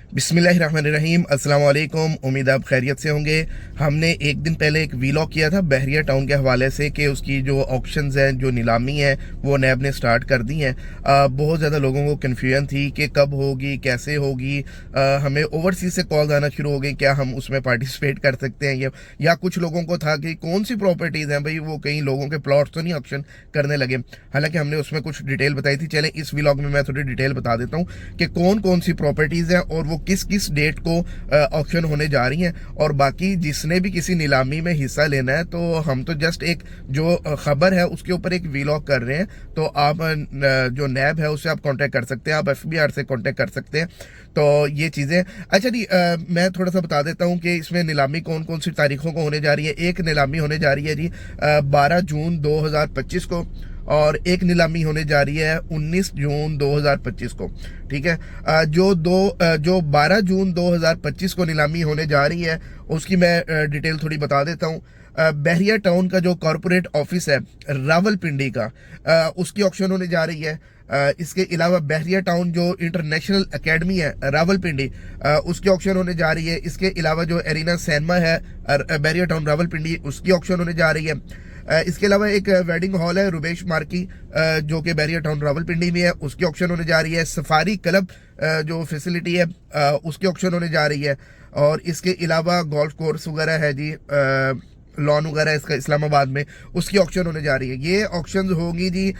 बिस्मिल्लाहिर्रहमानिर्रहीम, अस्सलाम वालेकुम। उम्मीद आप खैरियत से होंगे। हमने एक दिन पहले एक वीलॉग किया था बहरिया टाउन के हवाले से कि उसकी जो ऑक्शंस हैं, जो नीलामी है, वो नैब ने स्टार्ट कर दी हैं। बहुत ज़्यादा लोगों को कन्फ्यूजन थी कि कब होगी, कैसे होगी। हमें ओवरसीज से कॉल आना शुरू हो गई, क्या हम उसमें पार्टिसिपेट कर सकते हैं। या कुछ लोगों को था कि कौन सी प्रॉपर्टीज़ हैं भाई, वो कई लोगों के प्लॉट्स तो नहीं ऑक्शन करने लगे। हालांकि हमने उसमें कुछ डिटेल बताई थी। चलें इस वीलॉग में मैं थोड़ी डिटेल बता देता हूँ कि कौन कौन सी प्रॉपर्टीज़ हैं और वो किस किस डेट को ऑक्शन होने जा रही हैं। और बाकी जिसने भी किसी नीलामी में हिस्सा लेना है, तो हम तो जस्ट एक जो खबर है उसके ऊपर एक वीलॉग कर रहे हैं। तो आप जो नैब है उससे आप कांटेक्ट कर सकते हैं, आप FBR से कांटेक्ट कर सकते हैं। तो ये चीज़ें अच्छा जी, मैं थोड़ा सा बता देता हूँ कि इसमें नीलामी कौन कौन सी तारीखों को होने जा रही है। एक नीलामी होने जा रही है जी 12 जून 2025 को, और एक नीलामी होने जा रही है 19 जून 2025 को। ठीक है, जो 12 जून 2025 को नीलामी होने जा रही है उसकी मैं डिटेल थोड़ी बता देता हूँ। बहरिया टाउन का जो कॉरपोरेट ऑफिस है रावलपिंडी का, उसकी ऑक्शन होने जा रही है। इसके अलावा बहरिया टाउन जो इंटरनेशनल एकेडमी है रावलपिंडी, उसकी ऑक्शन होने जा रही है। इसके अलावा जो एरिना सिनेमा है बहरिया टाउन रावलपिंडी, उसकी ऑक्शन होने जा रही है। इसके अलावा एक वेडिंग हॉल है रुबेश मार्की, जो कि बहरिया टाउन रावलपिंडी में है, उसकी ऑक्शन होने जा रही है। सफारी क्लब जो फैसिलिटी है उसकी ऑक्शन होने जा रही है। और इसके अलावा गोल्फ कोर्स वगैरह है जी, लॉन वगैरह इसका इस्लामाबाद में, उसकी ऑक्शन होने जा रही है। ये ऑक्शन होगी जी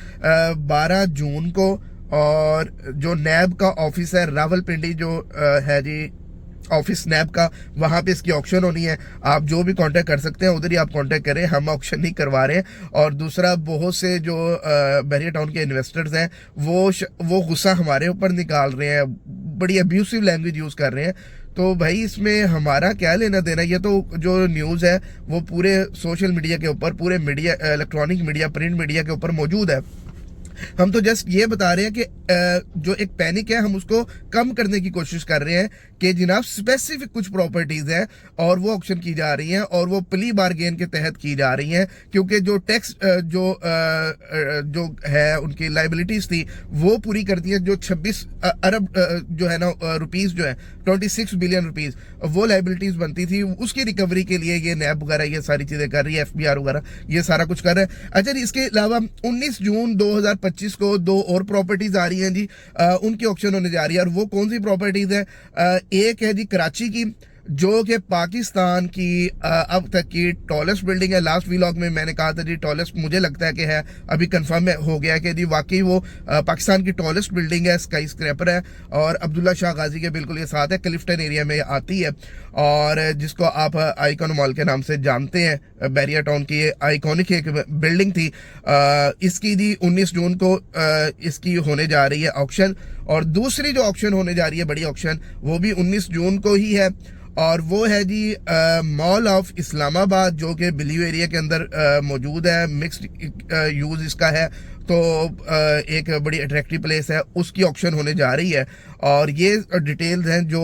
12 जून को। और जो नैब का ऑफिस है रावलपिंडी जो है जी ऑफिस नैब का, वहाँ पे इसकी ऑक्शन होनी है। आप जो भी कांटेक्ट कर सकते हैं उधर ही आप कांटेक्ट करें, हम ऑक्शन नहीं करवा रहे हैं। और दूसरा, बहुत से जो बहरिया टाउन के इन्वेस्टर्स हैं वो गुस्सा हमारे ऊपर निकाल रहे हैं, बड़ी अब्यूसिव लैंग्वेज यूज़ कर रहे हैं। तो भाई इसमें हमारा क्या लेना देना। ये तो जो न्यूज़ है वो पूरे सोशल मीडिया के ऊपर, पूरे media, electronic media, print media के ऊपर मौजूद है। हम तो जस्ट ये बता रहे हैं कि जो एक पैनिक है हम उसको कम करने की कोशिश कर रहे हैं कि जनाब स्पेसिफिक कुछ प्रॉपर्टीज हैं और वो ऑक्शन की जा रही हैं और वो प्ली बारगेन के तहत की जा रही हैं, क्योंकि जो टैक्स जो है उनकी लाइबिलिटीज थी वो पूरी कर दी है। जो 26 अरब जो है ना रुपीस, जो है 26 बिलियन रुपीस, वो लाइबिलिटीज बनती थी, उसकी रिकवरी के लिए ये नैब वगैरह ये सारी चीजें कर रही है, FBR वगैरह ये सारा कुछ कर रहा है। अच्छा जी, इसके अलावा 19 जून 2025 को दो और प्रॉपर्टीज आ रही हैं जी, उनकी ऑक्शन होने जा रही है। और वो कौन सी प्रॉपर्टीज है? एक है जी कराची की, जो कि पाकिस्तान की अब तक की टॉलेस्ट बिल्डिंग है। लास्ट व्लॉग में मैंने कहा था जी टॉलेस्ट, मुझे लगता है कि है, अभी कंफर्म हो गया कि जी वाकई वो पाकिस्तान की टॉलेस्ट बिल्डिंग है, स्काई स्क्रैपर है। और अब्दुल्ला शाह गाजी के बिल्कुल ये साथ है, क्लिफ्टन एरिया में आती है, और जिसको आप आइकॉन मॉल के नाम से जानते हैं। बहरिया टाउन की ये आइकॉनिक एक बिल्डिंग थी। इसकी जी 19 जून को इसकी होने जा रही है ऑक्शन। और दूसरी जो ऑक्शन होने जा रही है बड़ी ऑक्शन, वो भी 19 जून को ही है, और वो है जी मॉल ऑफ इस्लामाबाद, जो कि बिलीव एरिया के अंदर मौजूद है। मिक्स्ड यूज़ इसका है, तो एक बड़ी अट्रैक्टिव प्लेस है, उसकी ऑक्शन होने जा रही है। और ये डिटेल्स हैं जो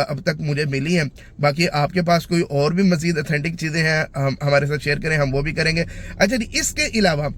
अब तक मुझे मिली हैं। बाकी आपके पास कोई और भी मज़ीद ऑथेंटिक चीज़ें हैं, हम हमारे साथ शेयर करें, हम वो भी करेंगे। अच्छा जी, इसके अलावा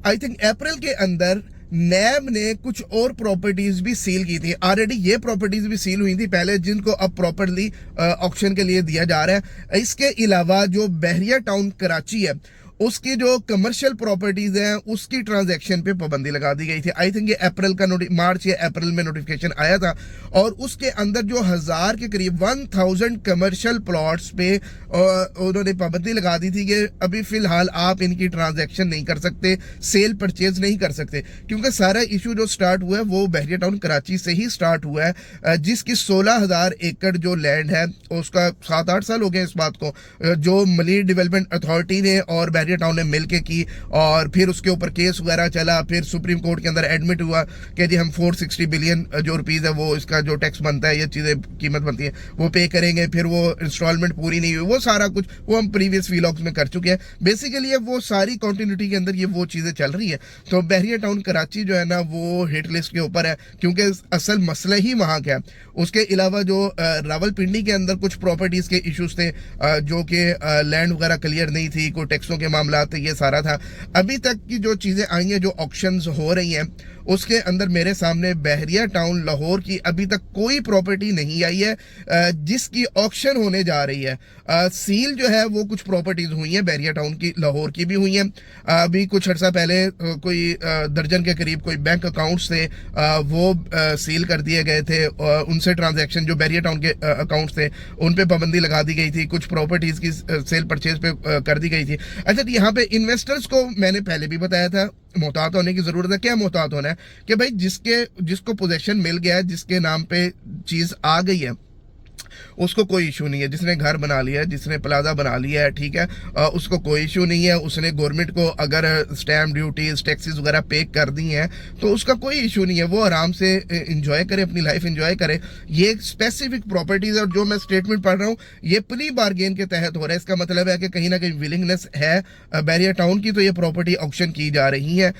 आई थिंक अप्रैल के अंदर नैब ने कुछ और प्रॉपर्टीज भी सील की थी। ऑलरेडी ये प्रॉपर्टीज भी सील हुई थी पहले, जिनको अब प्रॉपरली ऑक्शन के लिए दिया जा रहा है। इसके अलावा जो बहरिया टाउन कराची है, उसकी जो कमर्शियल प्रॉपर्टीज हैं उसकी ट्रांजैक्शन पे पाबंदी लगा दी गई थी। आई थिंक ये अप्रैल का मार्च या अप्रैल में नोटिफिकेशन आया था, और उसके अंदर जो 1000 के करीब 1000 कमर्शियल प्लॉट्स पे उन्होंने पाबंदी लगा दी थी कि अभी फिलहाल आप इनकी ट्रांजैक्शन नहीं कर सकते, सेल परचेज नहीं कर सकते। क्योंकि सारा इशू जो स्टार्ट हुआ है वो बहरिया टाउन कराची से ही स्टार्ट हुआ है, जिसकी 16,000 एकड़ जो लैंड है उसका 7-8 साल हो गए इस बात को, जो मलिर डेवलपमेंट अथॉरिटी ने और बहरिया टाउन ने मिलके की। और फिर उसके ऊपर केस वगैरह चला, फिर सुप्रीम कोर्ट के अंदर एडमिट हुआ कि जी हम 460 बिलियन जो रुपीस है वो इसका जो टैक्स बनता है, ये चीज़ें कीमत बनती है वो पे करेंगे। फिर वो इंस्टॉलमेंट पूरी नहीं हुई, वो सारा कुछ वो हम प्रीवियस व्लॉग्स में कर चुके हैं। बेसिकली वो सारी कंटिन्यूटी के अंदर ये वो चीज़ें चल रही है। तो बहरिया टाउन कराची जो है ना वो हिट लिस्ट के ऊपर है, क्योंकि असल मसला ही वहाँ का है। उसके अलावा जो रावलपिंडी के अंदर कुछ प्रॉपर्टीज़ के इशूज़ थे, जो कि लैंड वगैरह क्लियर नहीं थी, कोई टैक्सों के मामला थे, ये सारा था। अभी तक की जो चीज़ें आई हैं, जो ऑक्शंस हो रही हैं, उसके अंदर मेरे सामने बहरिया टाउन लाहौर की अभी तक कोई प्रॉपर्टी नहीं आई है जिसकी ऑक्शन होने जा रही है। सील जो है वो कुछ प्रॉपर्टीज हुई हैं बहरिया टाउन की, लाहौर की भी हुई हैं। अभी कुछ अर्सा पहले कोई दर्जन के करीब कोई बैंक अकाउंट्स थे वो सील कर दिए गए थे, उनसे ट्रांजैक्शन जो बहरिया टाउन के अकाउंट्स थे उन पे पाबंदी लगा दी गई थी, कुछ प्रॉपर्टीज की सेल परचेज पे कर दी गई थी। अच्छा, तो यहाँ पे इन्वेस्टर्स को मैंने पहले भी बताया था मोहतात होने की जरूरत है। क्या मोहतात होना है कि भाई जिसको पोजेशन मिल गया है, जिसके नाम पे चीज आ गई है, उसको कोई इशू नहीं है। जिसने घर बना लिया है, जिसने प्लाजा बना लिया है, ठीक है, उसको कोई इशू नहीं है। उसने गवर्नमेंट को अगर स्टैम्प ड्यूटीज टैक्सेस वगैरह पे कर दी हैं तो उसका कोई इशू नहीं है, वो आराम से इंजॉय करे, अपनी लाइफ इंजॉय करे। ये स्पेसिफिक प्रॉपर्टीज और जो मैं स्टेटमेंट पढ़ रहा हूँ ये प्री बार्गेन के तहत हो रहा है। इसका मतलब है कि कहीं ना कहीं विलिंगनेस है बहरिया टाउन की, तो ये प्रॉपर्टी ऑक्शन की जा रही है।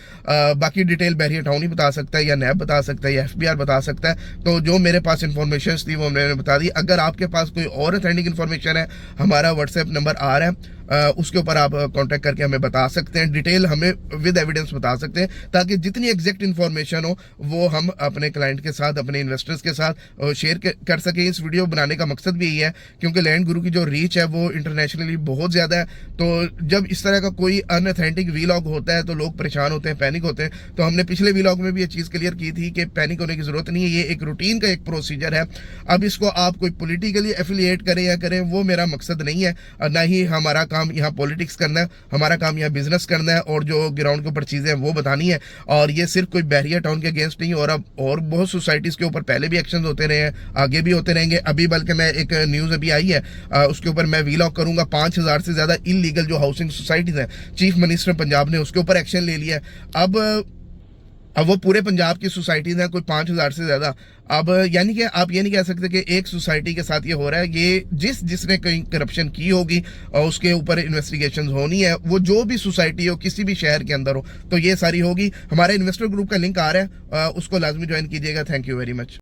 बाकी डिटेल बहरिया टाउन ही बता सकता है, या नैब बता सकता है, या FBR बता सकता है। तो जो मेरे पास इंफॉर्मेशन थी वो मैंने बता दी। अगर आपके पास कोई और ऑथेंटिक इन्फॉर्मेशन है, हमारा व्हाट्सएप नंबर आ रहा है, उसके ऊपर आप कांटेक्ट करके हमें बता सकते हैं, डिटेल हमें विद एविडेंस बता सकते हैं, ताकि जितनी एग्जैक्ट इन्फॉर्मेशन हो वो हम अपने क्लाइंट के साथ, अपने इन्वेस्टर्स के साथ शेयर कर सकें। इस वीडियो बनाने का मकसद भी यही है क्योंकि लैंड गुरु की जो रीच है वो इंटरनेशनली बहुत ज़्यादा है। तो जब इस तरह का कोई अनऑथेंटिक वीलॉग होता है तो लोग परेशान होते हैं, पैनिक होते हैं। तो हमने पिछले वीलॉग में भी ये चीज़ क्लियर की थी कि पैनिक होने की ज़रूरत नहीं है, ये एक रूटीन का एक प्रोसीजर है। अब इसको आप कोई पॉलिटिकली एफिलिएट करें या करें, वो मेरा मकसद नहीं है। ना ही हमारा काम यहाँ पॉलिटिक्स करना है, हमारा काम यहाँ बिजनेस करना है और जो ग्राउंड के ऊपर चीज़ें हैं वो बतानी है। और ये सिर्फ कोई बहरिया टाउन के अगेंस्ट नहीं, और अब और बहुत सोसाइटीज़ के ऊपर पहले भी एक्शन होते रहे हैं, आगे भी होते रहेंगे। अभी बल्कि मैं एक न्यूज़ अभी आई है उसके ऊपर मैं वीलॉग करूंगा। 5000 से ज़्यादा इलीगल जो हाउसिंग सोसाइटीज़ हैं, चीफ मिनिस्टर पंजाब ने उसके ऊपर एक्शन ले लिया है। अब वो पूरे पंजाब की सोसाइटीज़ हैं, कोई 5000 से ज़्यादा। अब यानी कि आप ये नहीं कह सकते कि एक सोसाइटी के साथ ये हो रहा है। ये जिसने कहीं करप्शन की होगी और उसके ऊपर इन्वेस्टिगेशन होनी है, वो जो भी सोसाइटी हो, किसी भी शहर के अंदर हो, तो ये सारी होगी। हमारे इन्वेस्टर ग्रुप का लिंक आ रहा है, उसको लाजमी ज्वाइन कीजिएगा। Thank you very much.